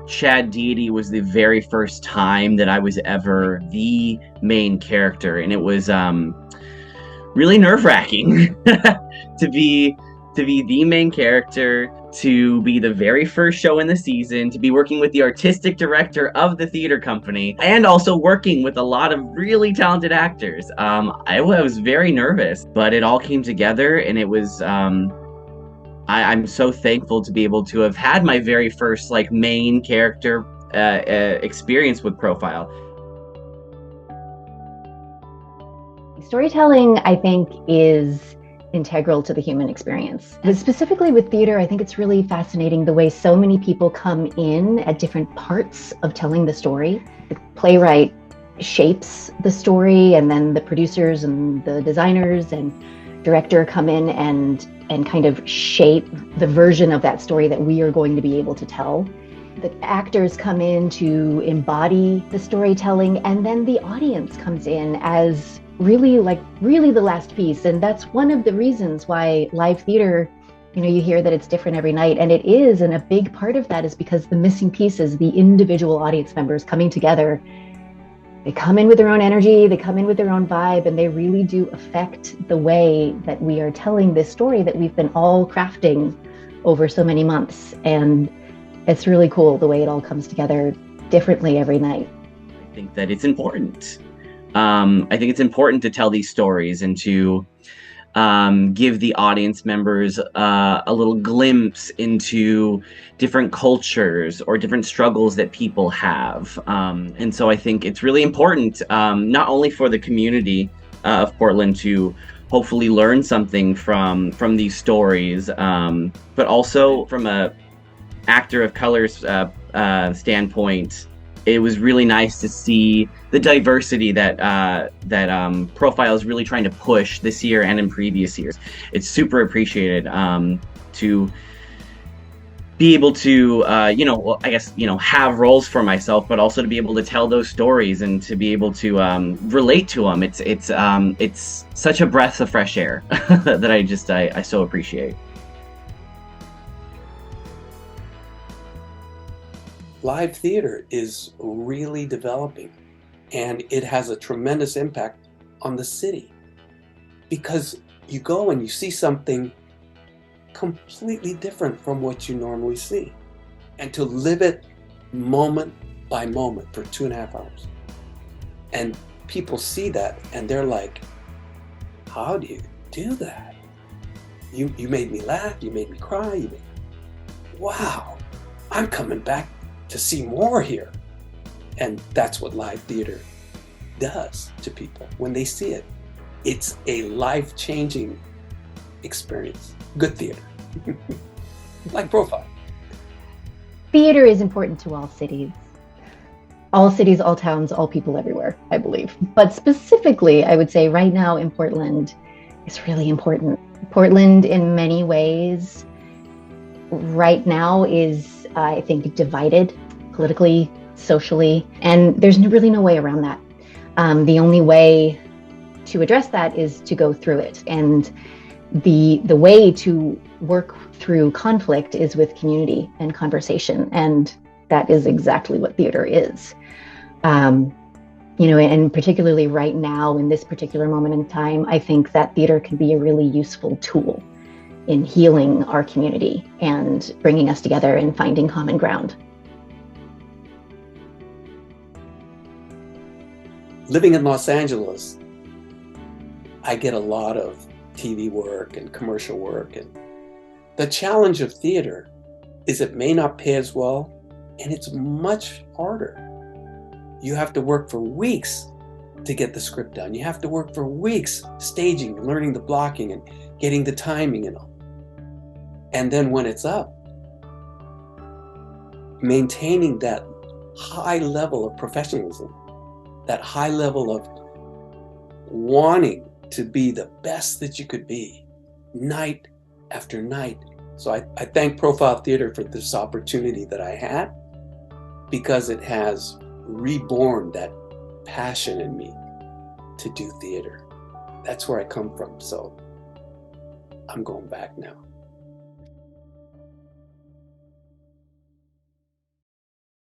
Chad Deity was the very first time that I was ever the main character, and it was really nerve-wracking to be the main character, to be the very first show in the season, to be working with the artistic director of the theater company, and also working with a lot of really talented actors. I was very nervous, but it all came together, and it was I'm so thankful to be able to have had my very first like main character experience with Profile. Storytelling, I think, is integral to the human experience. But specifically with theater, I think it's really fascinating the way so many people come in at different parts of telling the story. The playwright shapes the story, and then the producers and the designers and director come in and kind of shape the version of that story that we are going to be able to tell. The actors come in to embody the storytelling, and then the audience comes in as really the last piece. And that's one of the reasons why live theater, you hear that it's different every night, and it is. And a big part of that is because the missing piece is the individual audience members coming together. They come in with their own energy, they come in with their own vibe, and they really do affect the way that we are telling this story that we've been all crafting over so many months. And it's really cool the way it all comes together differently every night. I think that it's important. I think it's important to tell these stories and to give the audience members a little glimpse into different cultures or different struggles that people have. And so I think it's really important, not only for the community of Portland to hopefully learn something from these stories, but also from a actor of color's standpoint. It was really nice to see the diversity that Profile is really trying to push this year and in previous years. It's super appreciated to be able to, have roles for myself, but also to be able to tell those stories and to be able to relate to them. It's such a breath of fresh air that I so appreciate. Live theater is really developing, and it has a tremendous impact on the city, because you go and you see something completely different from what you normally see, and to live it moment by moment for 2.5 hours. And people see that and they're like, how do you do that? You made me laugh, you made me cry, wow, I'm coming back to see more here. And that's what live theater does to people when they see it. It's a life-changing experience. Good theater. Like Profile. Theater is important to all cities. All cities, all towns, all people everywhere, I believe. But specifically, I would say right now in Portland, it's really important. Portland, in many ways, right now is, I think, divided politically, socially, and there's really no way around that. The only way to address that is to go through it. And the way to work through conflict is with community and conversation. And that is exactly what theater is. And particularly right now in this particular moment in time, I think that theater can be a really useful tool in healing our community and bringing us together and finding common ground. Living in Los Angeles, I get a lot of TV work and commercial work. And the challenge of theater is it may not pay as well, and it's much harder. You have to work for weeks to get the script done. You have to work for weeks staging, learning the blocking and getting the timing and all. And then when it's up, maintaining that high level of professionalism, that high level of wanting to be the best that you could be, night after night. So I thank Profile Theater for this opportunity that I had, because it has reborn that passion in me to do theater. That's where I come from, so I'm going back now.